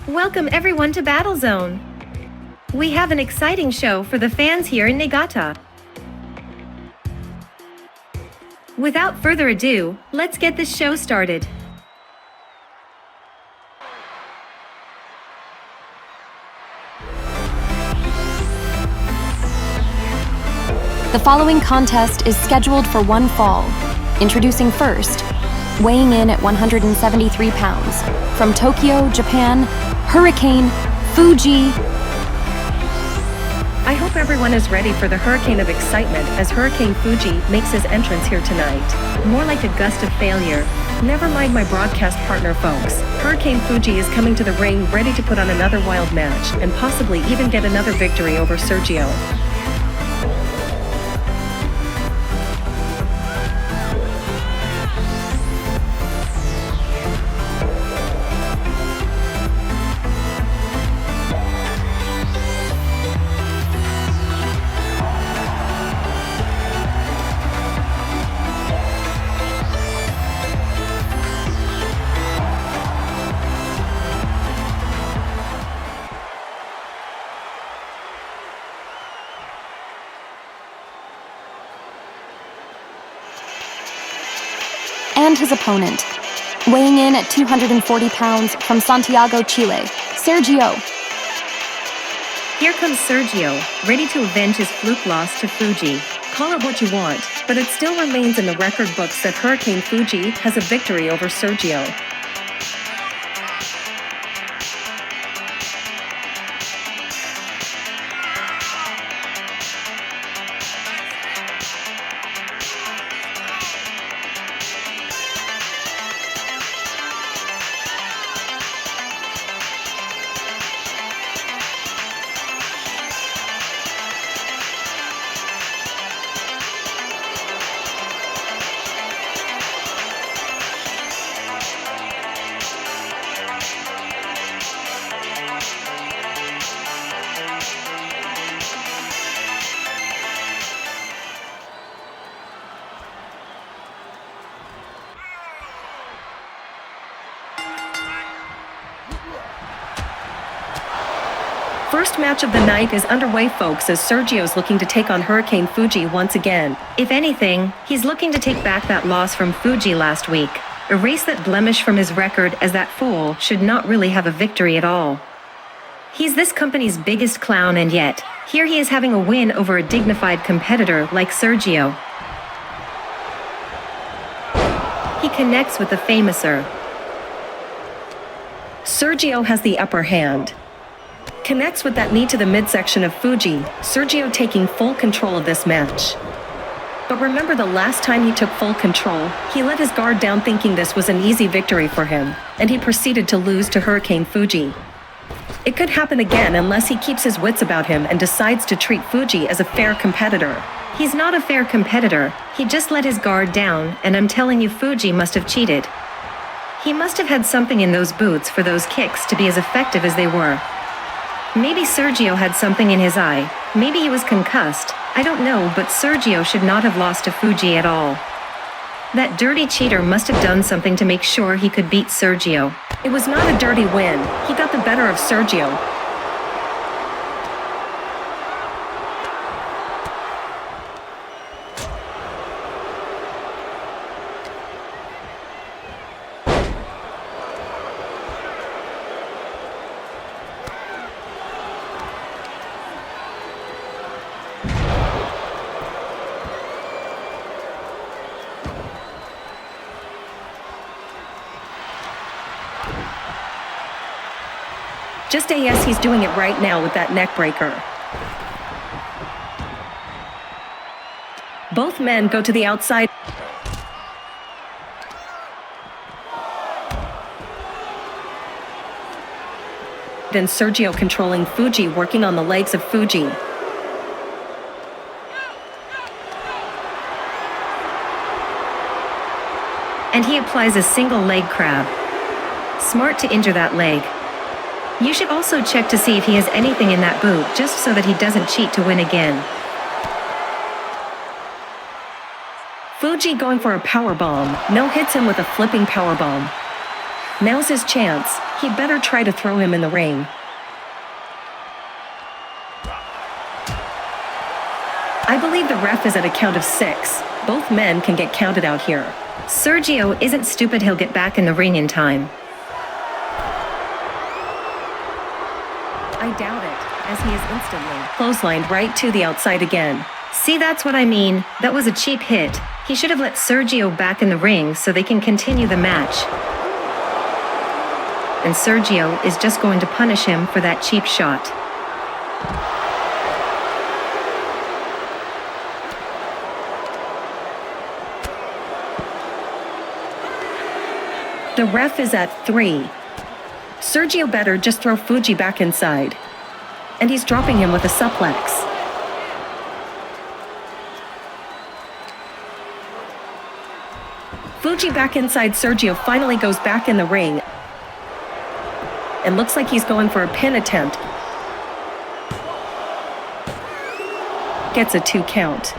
Welcome everyone to Battle Zone. We have an exciting show for the fans here in Niigata. Without further ado, let's get this show started. The following contest is scheduled for one fall. Introducing first, weighing in at 173 pounds, from Tokyo, Japan, Hurricane Fuji. I hope everyone is ready for the hurricane of excitement as Hurricane Fuji makes his entrance here tonight. More like a gust of failure. Never mind my broadcast partner, folks. Hurricane Fuji is coming to the ring ready to put on another wild match and possibly even get another victory over Sergio. And his opponent, weighing in at 240 pounds, from Santiago, Chile, Sergio. Here comes Sergio, ready to avenge his fluke loss to Fuji. Call it what you want, but it still remains in the record books that Hurricane Fuji has a victory over Sergio. First match of the night is underway, folks, as Sergio's looking to take on Hurricane Fuji once again. If anything, he's looking to take back that loss from Fuji last week. Erase that blemish from his record, as that fool should not really have a victory at all. He's this company's biggest clown, and yet, here he is having a win over a dignified competitor like Sergio. He connects with the famouser. Sergio has the upper hand. Connects with that knee to the midsection of Fuji, Sergio taking full control of this match. But remember, the last time he took full control, he let his guard down thinking this was an easy victory for him, and he proceeded to lose to Hurricane Fuji. It could happen again unless he keeps his wits about him and decides to treat Fuji as a fair competitor. He's not a fair competitor, he just let his guard down, and I'm telling you, Fuji must have cheated. He must have had something in those boots for those kicks to be as effective as they were. Maybe Sergio had something in his eye, maybe he was concussed, I don't know, but Sergio should not have lost to Fuji at all. That dirty cheater must have done something to make sure he could beat Sergio. It was not a dirty win, he got the better of Sergio. Just as he's doing it right now with that neck breaker. Both men go to the outside. Then Sergio controlling Fuji, working on the legs of Fuji. And he applies a single leg crab. Smart to injure that leg. You should also check to see if he has anything in that boot, just so that he doesn't cheat to win again. Fuji going for a powerbomb. No, hits him with a flipping powerbomb. Now's his chance. He better try to throw him in the ring. I believe the ref is at a count of 6. Both men can get counted out here. Sergio isn't stupid, he'll get back in the ring in time. I doubt it, as he is instantly clotheslined right to the outside again. See, that's what I mean. That was a cheap hit. He should have let Sergio back in the ring so they can continue the match. And Sergio is just going to punish him for that cheap shot. The ref is at 3. Sergio better just throw Fuji back inside. And he's dropping him with a suplex. Fuji back inside. Sergio finally goes back in the ring. And looks like he's going for a pin attempt. Gets a 2 count.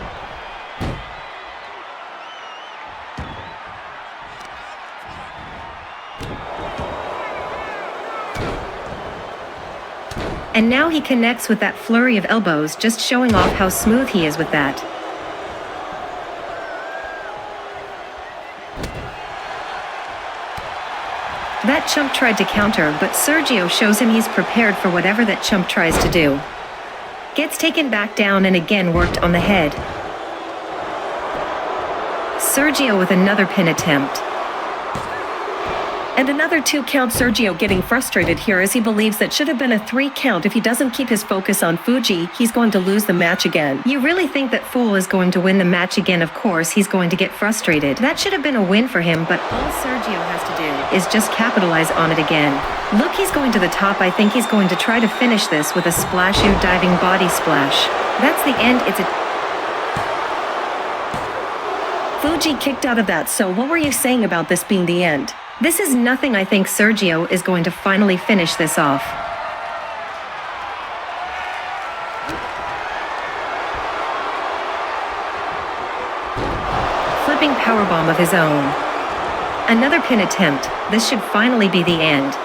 And now he connects with that flurry of elbows, just showing off how smooth he is with that. That chump tried to counter, but Sergio shows him he's prepared for whatever that chump tries to do. Gets taken back down and again worked on the head. Sergio with another pin attempt. And another 2 count. Sergio getting frustrated here as he believes that should have been a 3 count. If he doesn't keep his focus on Fuji, he's going to lose the match again. You really think that fool is going to win the match again? Of course he's going to get frustrated. That should have been a win for him, but all Sergio has to do is just capitalize on it again. Look, he's going to the top. I think he's going to try to finish this with a splashu diving body splash. That's the end. It's a... Fuji kicked out of that. So what were you saying about this being the end? This is nothing. I think Sergio is going to finally finish this off. Flipping powerbomb of his own. Another pin attempt. This should finally be the end.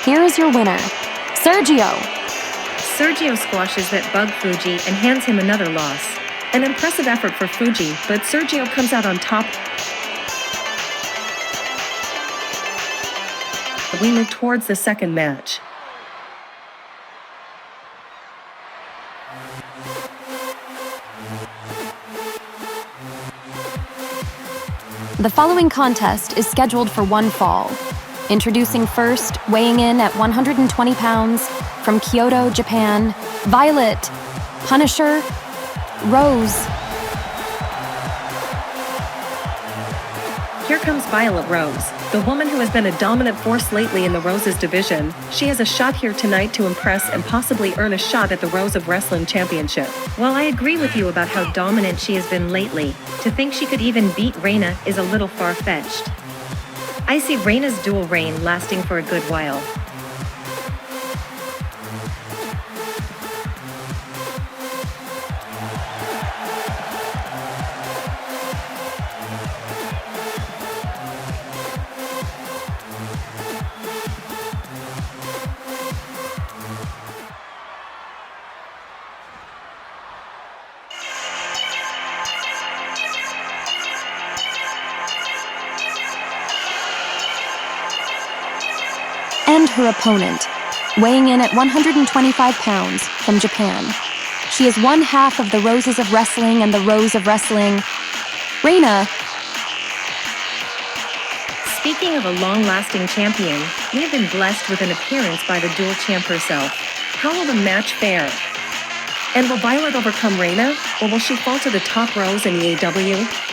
Here is your winner, Sergio. Sergio squashes that bug Fuji and hands him another loss. An impressive effort for Fuji, but Sergio comes out on top. We move towards the second match. The following contest is scheduled for one fall. Introducing first, weighing in at 120 pounds, from Kyoto, Japan, Violet, Punisher, Rose. Here comes Violet Rose, the woman who has been a dominant force lately in the Roses division. She has a shot here tonight to impress and possibly earn a shot at the Rose of Wrestling Championship. Well, I agree with you about how dominant she has been lately. To think she could even beat Reina is a little far-fetched. I see Reina's dual reign lasting for a good while. And her opponent, weighing in at 125 pounds, from Japan. She is one half of the Roses of Wrestling and the Rose of Wrestling, Reina. Speaking of a long-lasting champion, we have been blessed with an appearance by the dual champ herself. How will the match fare? And will Violet overcome Reina, or will she fall to the top Rose in the AEW?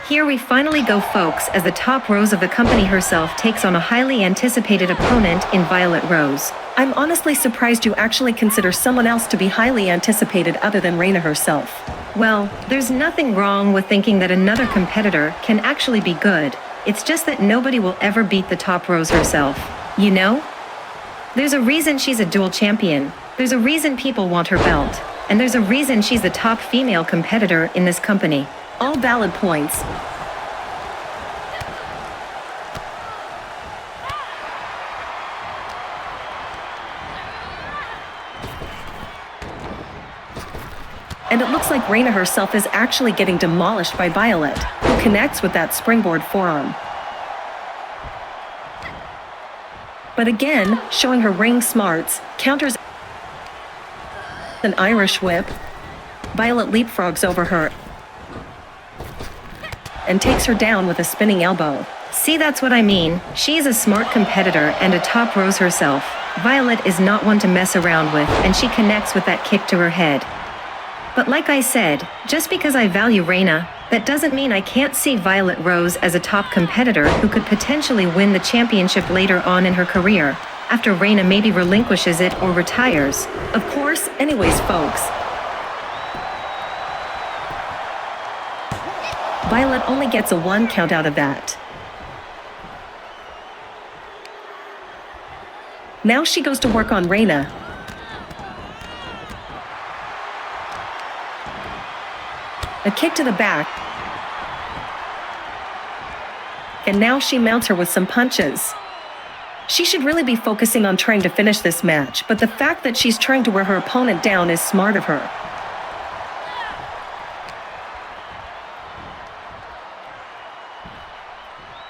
Here we finally go, folks, as the top Rose of the company herself takes on a highly anticipated opponent in Violet Rose. I'm honestly surprised you actually consider someone else to be highly anticipated other than Reina herself. Well, there's nothing wrong with thinking that another competitor can actually be good. It's just that nobody will ever beat the top Rose herself. You know? There's a reason she's a dual champion. There's a reason people want her belt. And there's a reason she's the top female competitor in this company. All valid points. And it looks like Reina herself is actually getting demolished by Violet, who connects with that springboard forearm. But again, showing her ring smarts, counters an Irish whip. Violet leapfrogs over her and takes her down with a spinning elbow. See, that's what I mean. She is a smart competitor and a top Rose herself. Violet is not one to mess around with, and she connects with that kick to her head. But like I said, just because I value Reina, that doesn't mean I can't see Violet Rose as a top competitor who could potentially win the championship later on in her career, after Reina maybe relinquishes it or retires. Of course, anyways, folks. Violet only gets a 1 count out of that. Now she goes to work on Reina. A kick to the back. And now she mounts her with some punches. She should really be focusing on trying to finish this match, but the fact that she's trying to wear her opponent down is smart of her.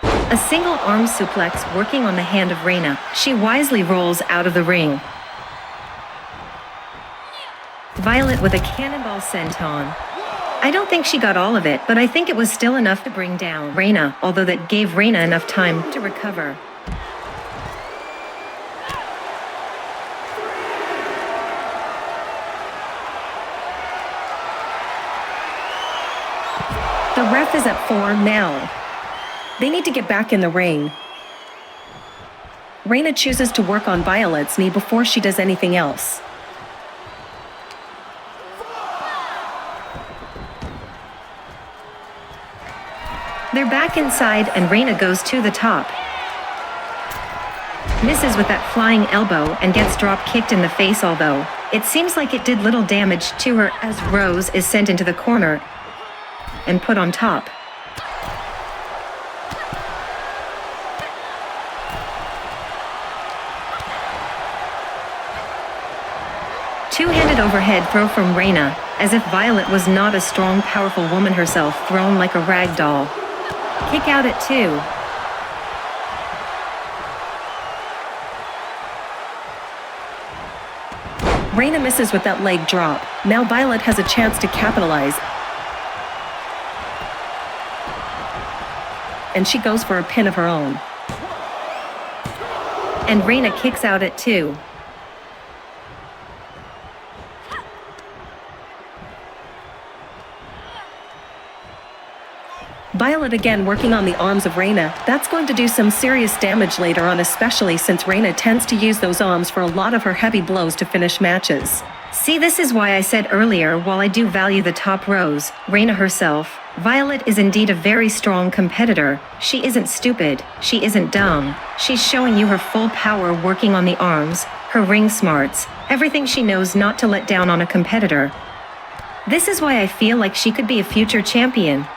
A single arm suplex working on the hand of Reina. She wisely rolls out of the ring. Violet with a cannonball senton. I don't think she got all of it, but I think it was still enough to bring down Reina, although that gave Reina enough time to recover. The ref is at 4 now. They need to get back in the ring. Reina chooses to work on Violet's knee before she does anything else. They're back inside and Reina goes to the top. Misses with that flying elbow and gets drop kicked in the face, although it seems like it did little damage to her as Rose is sent into the corner and put on top. Two-handed overhead throw from Reina, as if Violet was not a strong, powerful woman herself, thrown like a rag doll. Kick out at 2. Reina misses with that leg drop. Now Violet has a chance to capitalize. And she goes for a pin of her own. And Reina kicks out at 2. Violet again working on the arms of Reina. That's going to do some serious damage later on, especially since Reina tends to use those arms for a lot of her heavy blows to finish matches. See, this is why I said earlier, while I do value the top Rose, Reina herself, Violet is indeed a very strong competitor. She isn't stupid. She isn't dumb. She's showing you her full power working on the arms, her ring smarts, everything she knows not to let down on a competitor. This is why I feel like she could be a future champion.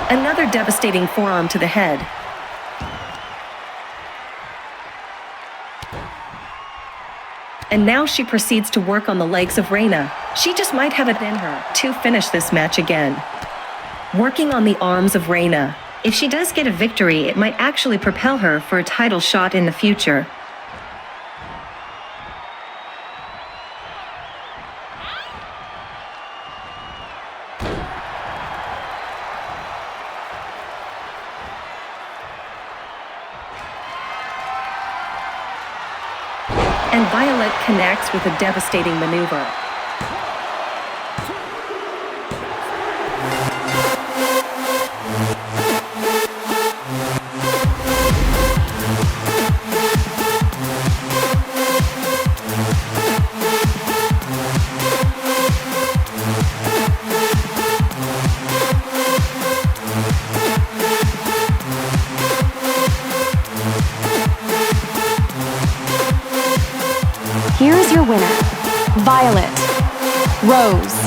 Another devastating forearm to the head. And now she proceeds to work on the legs of Reina. She just might have it in her to finish this match again. Working on the arms of Reina. If she does get a victory, it might actually propel her for a title shot in the future. And Violet connects with a devastating maneuver. Here is your winner, Violet. Rose.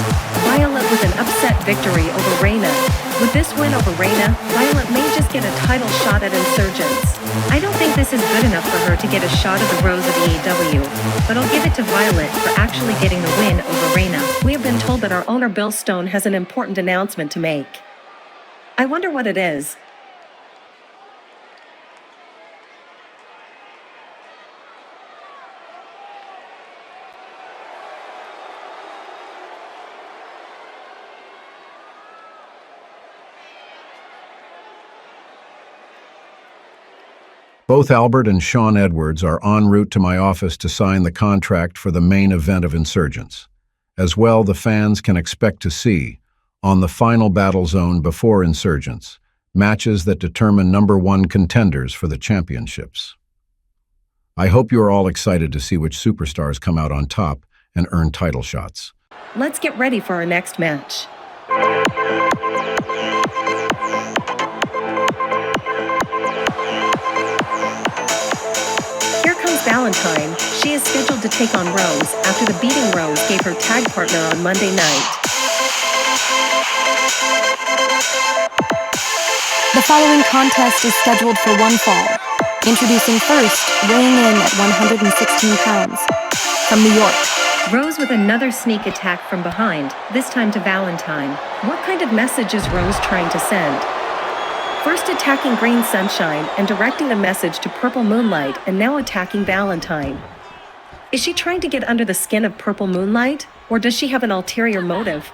Violet with an upset victory over Reina. With this win over Reina, Violet may just get a title shot at Insurgence. I don't think this is good enough for her to get a shot at the Rose of EAW, but I'll give it to Violet for actually getting the win over Reina. We have been told that our owner Bill Stone has an important announcement to make. I wonder what it is. Both Albert and Sean Edwards are en route to my office to sign the contract for the main event of Insurgence. As well, the fans can expect to see, on the final battle zone before Insurgence, matches that determine #1 contenders for the championships. I hope you are all excited to see which superstars come out on top and earn title shots. Let's get ready for our next match. Valentine. She is scheduled to take on Rose after the beating Rose gave her tag partner on Monday night. The following contest is scheduled for one fall. Introducing first, weighing in at 116 pounds, from New York. Rose with another sneak attack from behind, this time to Valentine. What kind of message is Rose trying to send? First attacking Green Sunshine and directing a message to Purple Moonlight, and now attacking Valentine. Is she trying to get under the skin of Purple Moonlight, or does she have an ulterior motive?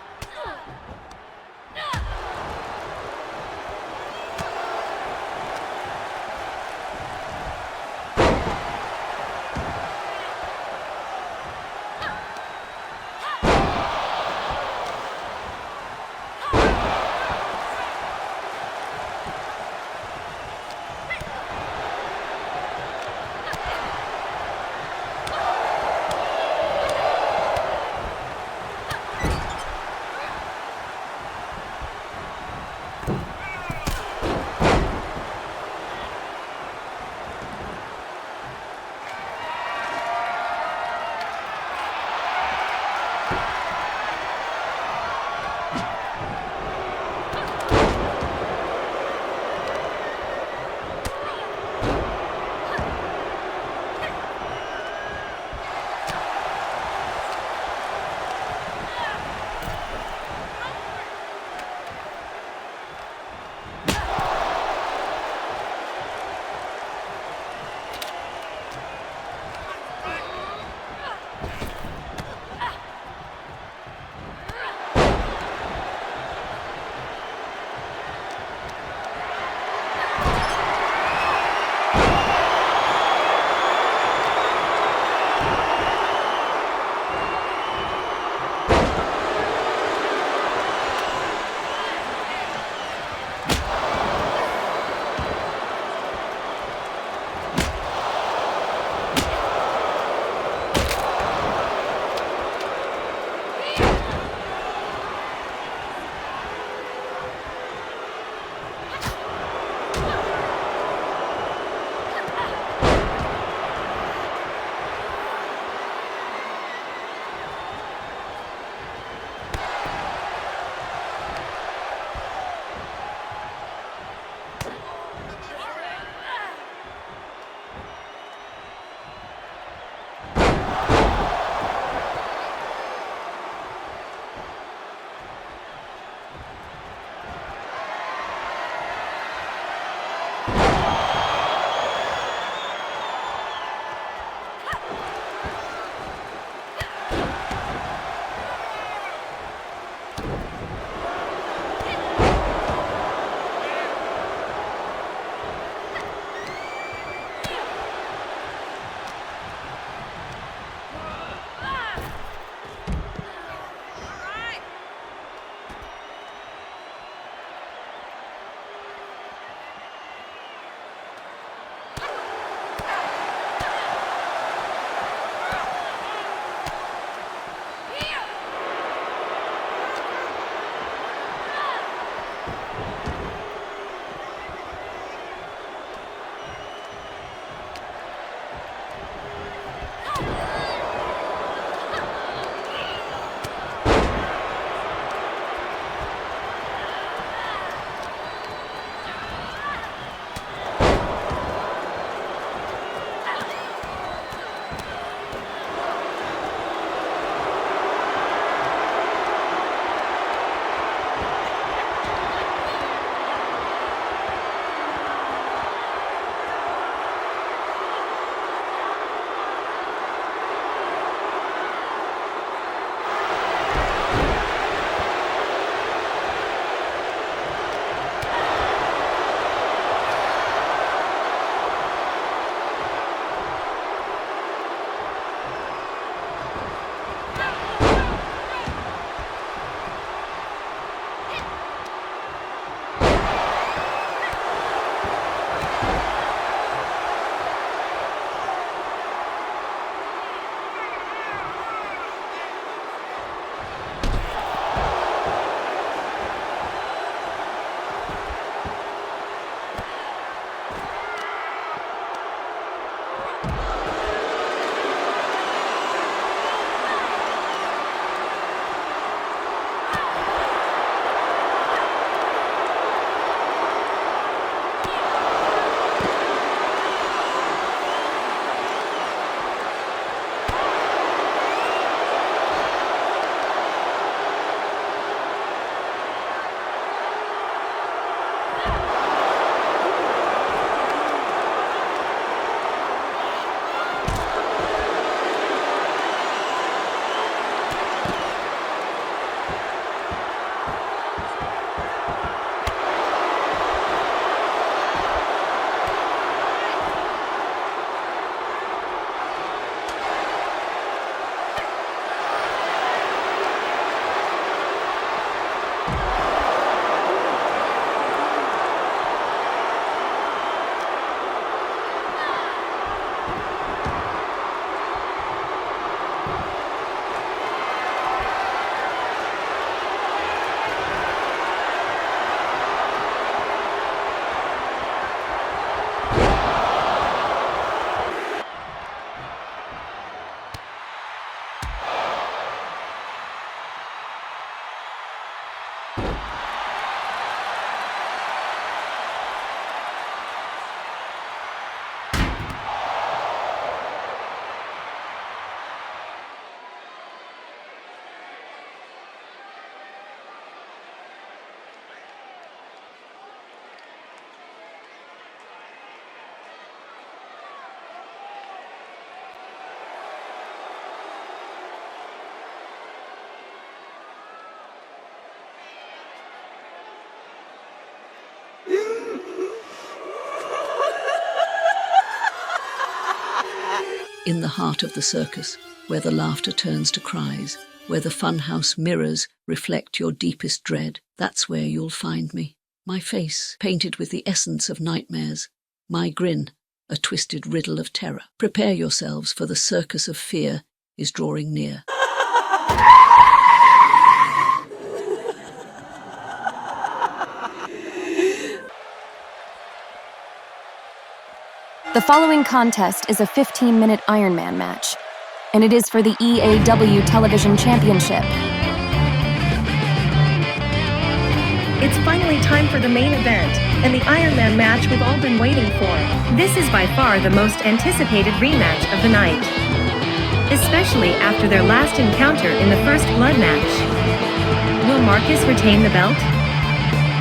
In the heart of the circus, where the laughter turns to cries, where the funhouse mirrors reflect your deepest dread, that's where you'll find me. My face, painted with the essence of nightmares. My grin, a twisted riddle of terror. Prepare yourselves, for the circus of fear is drawing near. The following contest is a 15-minute Ironman match, and it is for the EAW Television Championship. It's finally time for the main event, and the Ironman match we've all been waiting for. This is by far the most anticipated rematch of the night, especially after their last encounter in the first blood match. Will Markis retain the belt?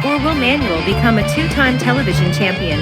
Or will Manuel become a two-time television champion?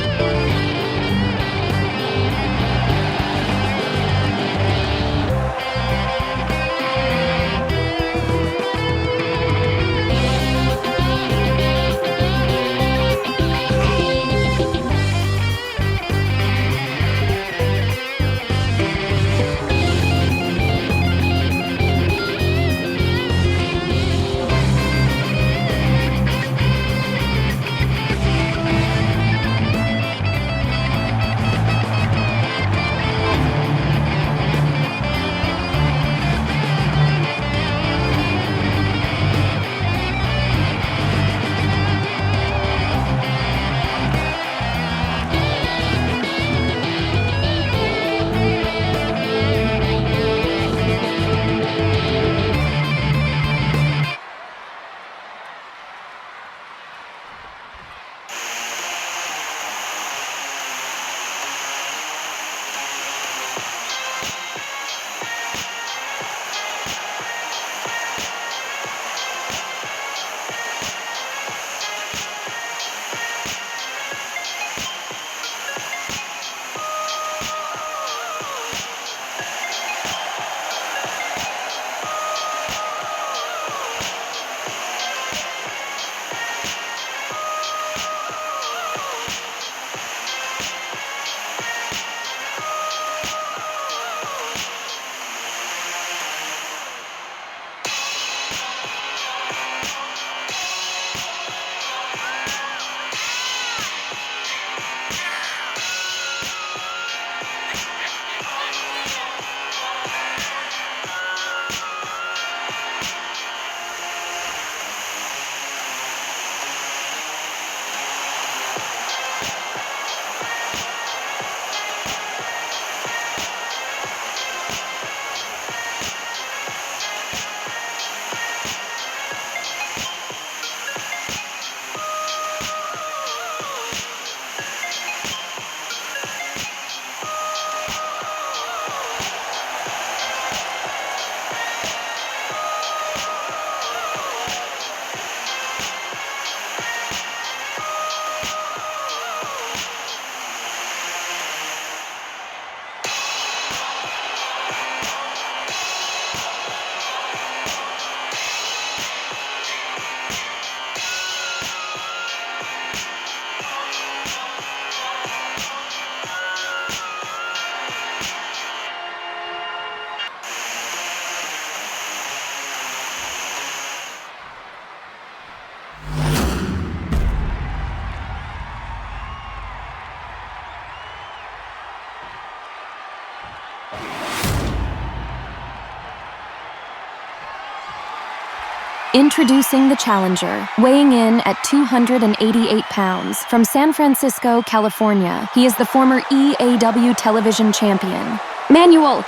Introducing the challenger, weighing in at 288 pounds, from San Francisco, California. He is the former EAW television champion, Manuel.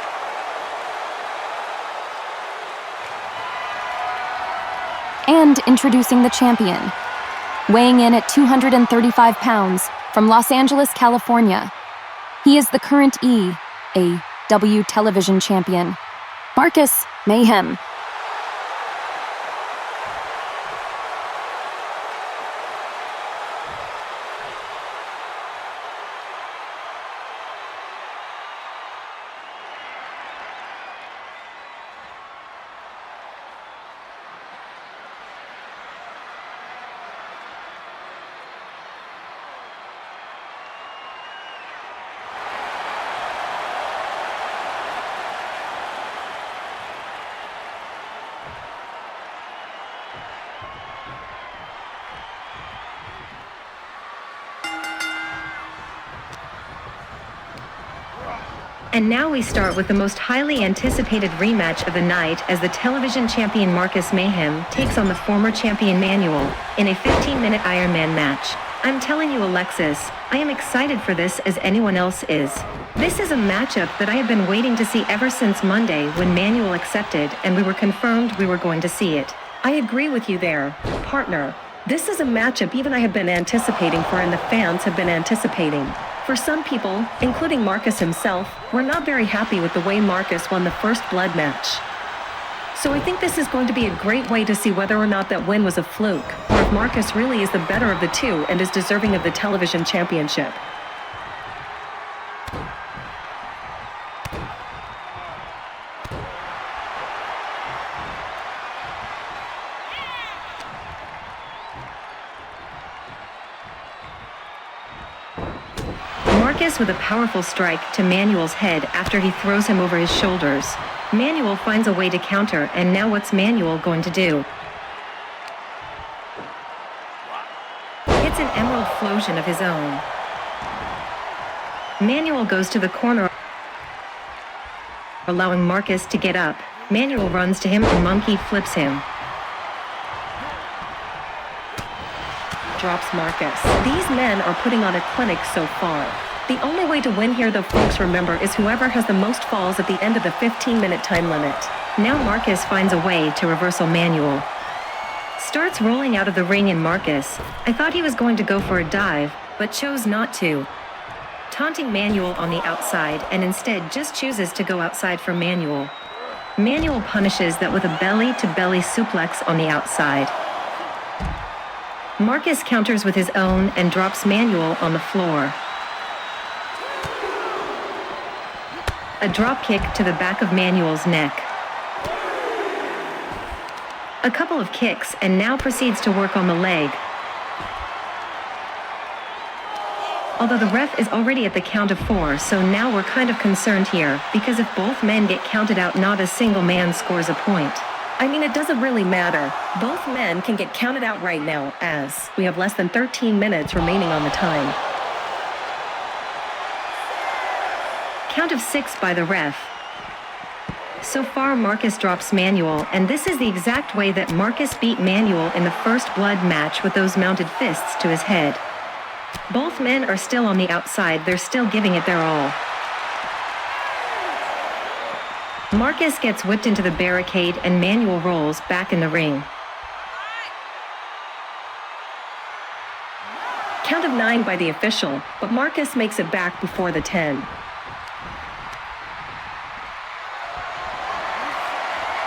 And introducing the champion, weighing in at 235 pounds, from Los Angeles, California. He is the current EAW television champion, Markis Mayhem. And now we start with the most highly anticipated rematch of the night as the television champion Markis Mayhem takes on the former champion Manuel in a 15-minute Ironman match. I'm telling you, Alexis, I am excited for this as anyone else is. This is a matchup that I have been waiting to see ever since Monday when Manuel accepted and we were confirmed we were going to see it. I agree with you there, partner. This is a matchup even I have been anticipating for and the fans have been anticipating. For some people, including Markis himself, were not very happy with the way Markis won the first blood match. So I think this is going to be a great way to see whether or not that win was a fluke, or if Markis really is the better of the two and is deserving of the television championship. Markis with a powerful strike to Manuel's head after he throws him over his shoulders. Manuel finds a way to counter, and now what's Manuel going to do? Hits an emerald flosion of his own. Manuel goes to the corner, allowing Markis to get up. Manuel runs to him and Monkey flips him. Drops Markis. These men are putting on a clinic so far. The only way to win here, though, folks, remember, is whoever has the most falls at the end of the 15-minute time limit. Now Markis finds a way to reversal Manuel. Starts rolling out of the ring in Markis. I thought he was going to go for a dive, but chose not to. Taunting Manuel on the outside and instead just chooses to go outside for Manuel. Manuel punishes that with a belly-to-belly suplex on the outside. Markis counters with his own and drops Manuel on the floor. A drop kick to the back of Manuel's neck. A couple of kicks and now proceeds to work on the leg. Although the ref is already at the count of 4, so now we're kind of concerned here, because if both men get counted out, not a single man scores a point. I mean, it doesn't really matter. Both men can get counted out right now, as we have less than 13 minutes remaining on the time. Count of 6 by the ref. So far, Markis drops Manuel, and this is the exact way that Markis beat Manuel in the first blood match with those mounted fists to his head. Both men are still on the outside, they're still giving it their all. Markis gets whipped into the barricade and Manuel rolls back in the ring. Count of 9 by the official, but Markis makes it back before the 10.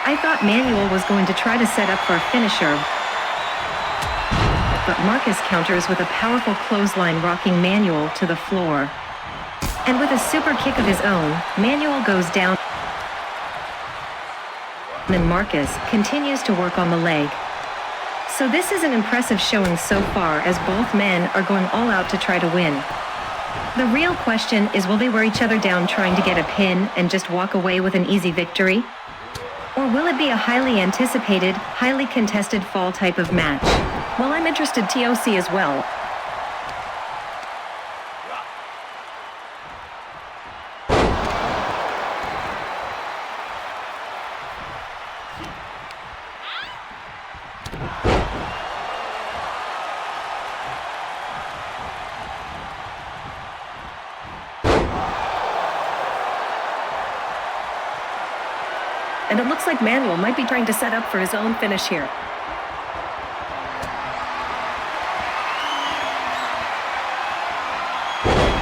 I thought Manuel was going to try to set up for a finisher, but Markis counters with a powerful clothesline, rocking Manuel to the floor. And with a super kick of his own, Manuel goes down. Then Markis continues to work on the leg. So this is an impressive showing so far, as both men are going all out to try to win. The real question is, will they wear each other down trying to get a pin and just walk away with an easy victory? Or will it be a highly anticipated, highly contested fall type of match? Well, I'm interested TOC as well. And it looks like Manuel might be trying to set up for his own finish here.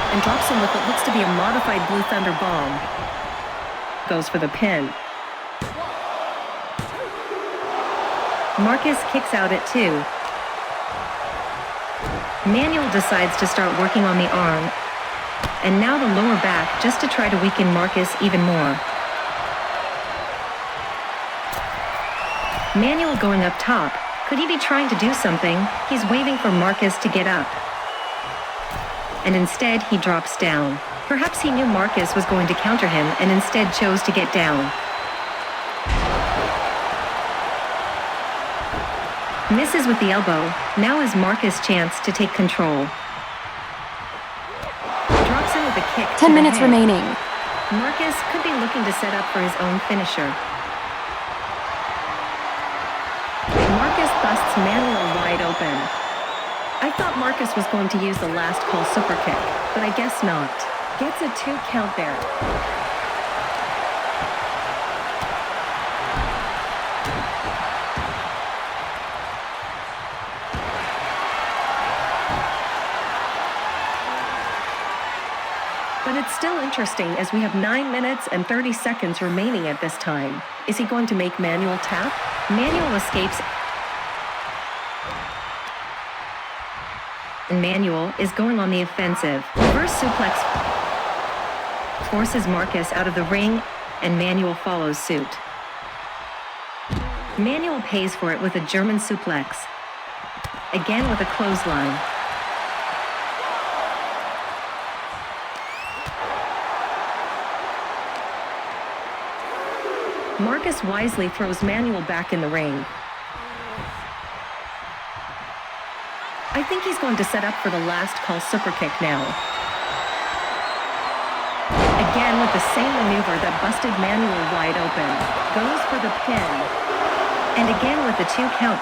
And drops him with what looks to be a modified Blue Thunder bomb. Goes for the pin. Markis kicks out at 2. Manuel decides to start working on the arm, and now the lower back just to try to weaken Markis even more. Manuel going up top. Could he be trying to do something? He's waving for Markis to get up. And instead, he drops down. Perhaps he knew Markis was going to counter him and instead chose to get down. Misses with the elbow. Now is Markis' chance to take control. Drops in with a kick. 10 minutes remaining. Markis could be looking to set up for his own finisher. Markis busts Manuel wide open. I thought Markis was going to use the last call super kick, but I guess not. Gets a 2 count there. But it's still interesting as we have 9 minutes and 30 seconds remaining at this time. Is he going to make Manuel tap? Manuel escapes, and Manuel is going on the offensive. Reverse suplex forces Markis out of the ring, and Manuel follows suit. Manuel pays for it with a German suplex. Again with a clothesline. Markis wisely throws Manuel back in the ring. I think he's going to set up for the last call super kick now. Again with the same maneuver that busted Manuel wide open. Goes for the pin. And again with the 2 count.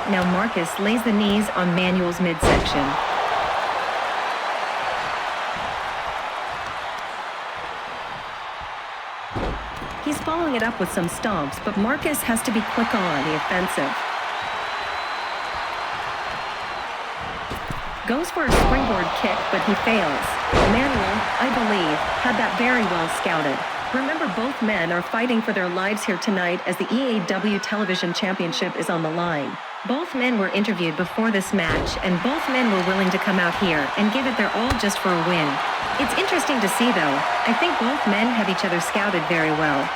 Now Markis lays the knees on Manuel's midsection. He's following it up with some stomps, but Markis has to be quick on the offensive. Goes for a springboard kick, but he fails. Manuel, I believe, had that very well scouted. Remember, both men are fighting for their lives here tonight as the EAW Television Championship is on the line. Both men were interviewed before this match, and both men were willing to come out here and give it their all just for a win. It's interesting to see, though. I think both men have each other scouted very well.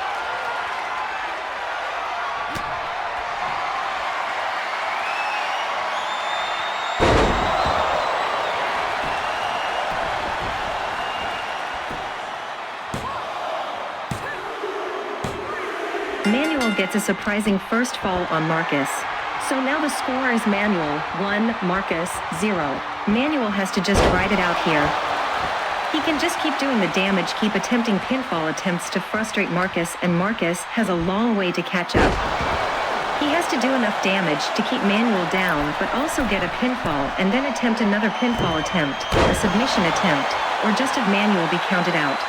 Manuel gets a surprising first fall on Markis. So now the score is Manuel 1, Markis 0. Manuel has to just ride it out here. He can just keep doing the damage, keep attempting pinfall attempts to frustrate Markis, and Markis has a long way to catch up. He has to do enough damage to keep Manuel down, but also get a pinfall and then attempt another pinfall attempt, a submission attempt, or just have Manuel be counted out.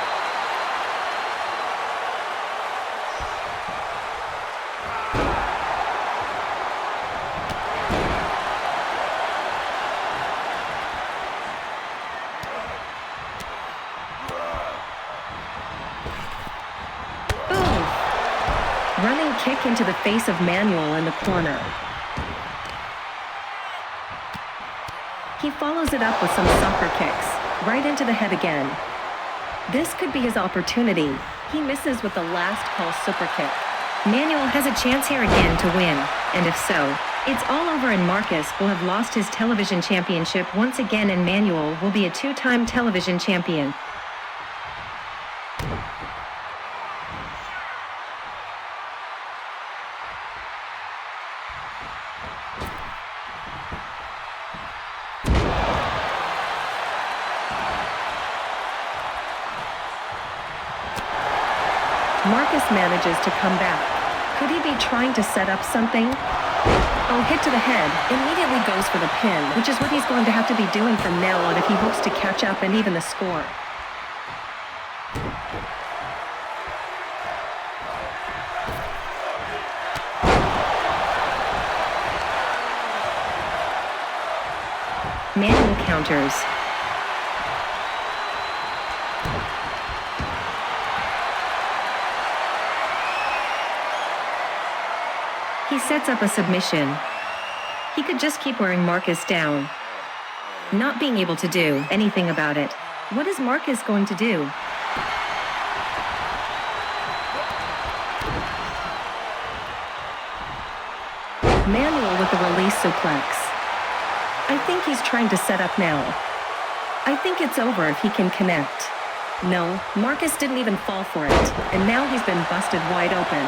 Running kick into the face of Manuel in the corner. He follows it up with some soccer kicks, right into the head again. This could be his opportunity. He misses with the last call super kick. Manuel has a chance here again to win, and if so, it's all over and Markis will have lost his television championship once again and Manuel will be a 2-time television champion. Markis manages to come back. Could he be trying to set up something? Oh, hit to the head. Immediately goes for the pin, which is what he's going to have to be doing from now on if he hopes to catch up and even the score. Manuel counters. He sets up a submission. He could just keep wearing Markis down, not being able to do anything about it. What is Markis going to do? Manuel with the release suplex. I think he's trying to set up now. I think it's over if he can connect. No, Markis didn't even fall for it, and now he's been busted wide open.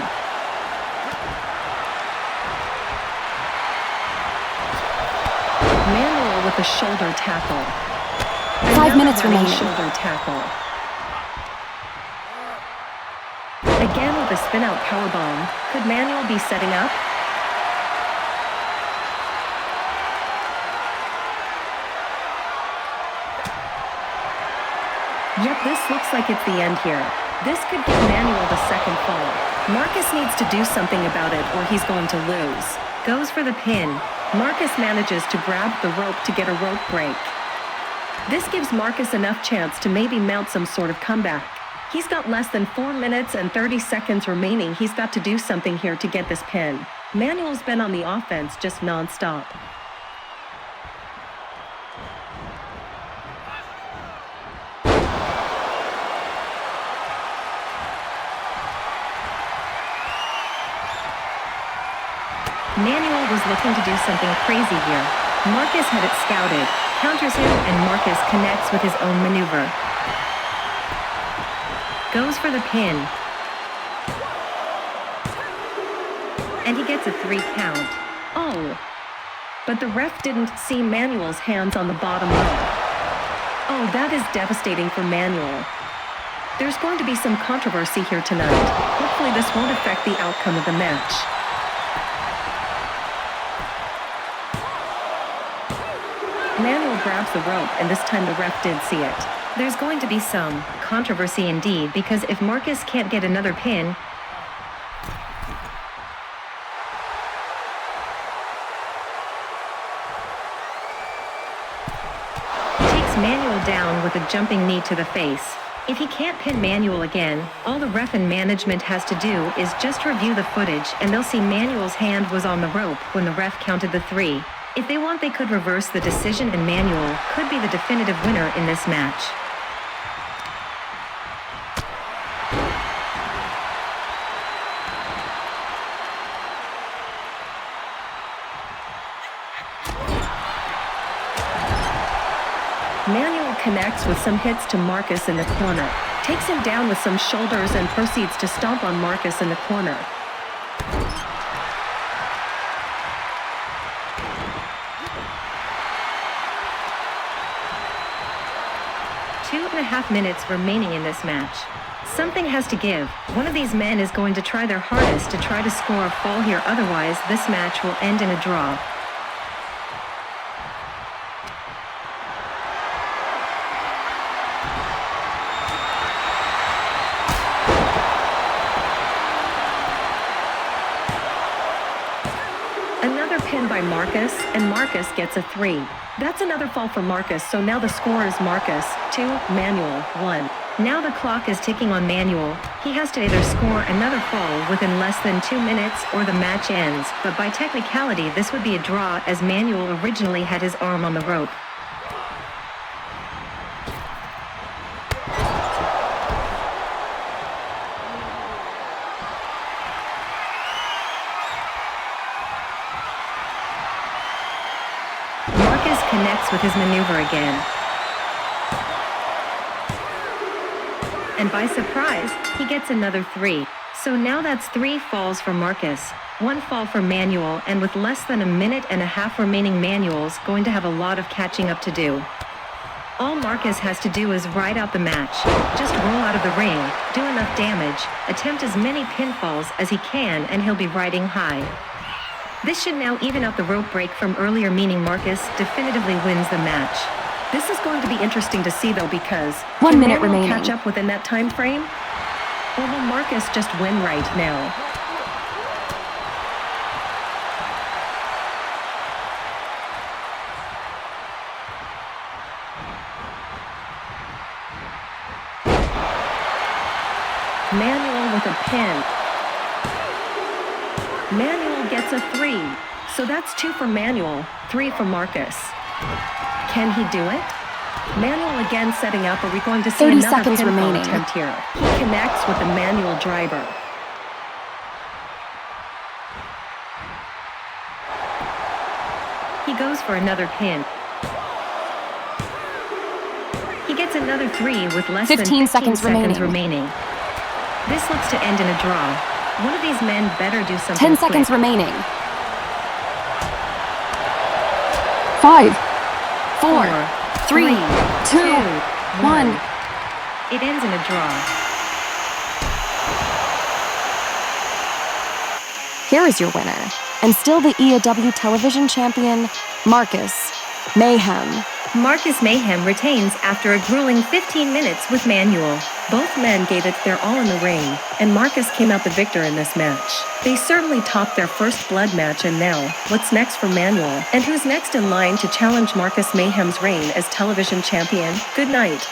Manuel with a shoulder tackle. 5 minutes running remaining. shoulder tackle. Again with a spin-out powerbomb. Could Manuel be setting up? Yep, this looks like it's the end here. This could give Manuel the second fall. Markis needs to do something about it or he's going to lose. Goes for the pin. Markis manages to grab the rope to get a rope break. This gives Markis enough chance to maybe mount some sort of comeback. He's got less than 4 minutes and 30 seconds remaining. He's got to do something here to get this pin. Manuel's been on the offense just non-stop. Manuel was looking to do something crazy here. Markis had it scouted, counters him, and Markis connects with his own maneuver. Goes for the pin. And he gets a 3 count. Oh, but the ref didn't see Manuel's hands on the bottom rope. Oh, that is devastating for Manuel. There's going to be some controversy here tonight. Hopefully this won't affect the outcome of the match. Manuel grabs the rope, and this time the ref did see it. There's going to be some controversy indeed, because if Markis can't get another pin, takes Manuel down with a jumping knee to the face. If he can't pin Manuel again, all the ref and management has to do is just review the footage and they'll see Manuel's hand was on the rope when the ref counted the 3. If they want, they could reverse the decision and Manuel could be the definitive winner in this match. Manuel connects with some hits to Markis in the corner, takes him down with some shoulders and proceeds to stomp on Markis in the corner. Two and a half minutes remaining in this match. Something has to give. One of these men is going to try their hardest to try to score a fall here, otherwise this match will end in a draw. Another pin by Markis, and Markis gets a 3. That's another fall for Markis, so now the score is Markis 2, Manuel 1. Now the clock is ticking on Manuel. He has to either score another fall within less than 2 minutes or the match ends, but by technicality this would be a draw as Manuel originally had his arm on the rope. Markis connects with his maneuver again. And by surprise, he gets another 3. So now that's 3 falls for Markis, 1 fall for Manuel, and with less than a minute and a half remaining, Manuel's going to have a lot of catching up to do. All Markis has to do is ride out the match, just roll out of the ring, do enough damage, attempt as many pinfalls as he can, and he'll be riding high. This should now even out the rope break from earlier, meaning Markis definitively wins the match. This is going to be interesting to see though, because 1 can minute Manuel remaining. catch up within that time frame? Or will Markis just win right now? Manuel with a pin. Manuel gets a 3. So that's 2 for Manuel, 3 for Markis. Can he do it? Manuel again setting up. Are we going to see 30 another seconds pinfall remaining. attempt here? He connects with the Manuel driver. He goes for another pin. He gets another 3 with less than 15 seconds remaining. This looks to end in a draw. One of these men better do something 10 quick. seconds remaining. 5, 4, 3, 2, 2, 1. It ends in a draw. Here is your winner, and still the EAW television champion, Markis Mayhem. Markis Mayhem retains after a grueling 15 minutes with Manuel. Both men gave it their all in the ring, and Markis came out the victor in this match. They certainly topped their first blood match, and now, what's next for Manuel? And who's next in line to challenge Markis Mayhem's reign as television champion? Good night.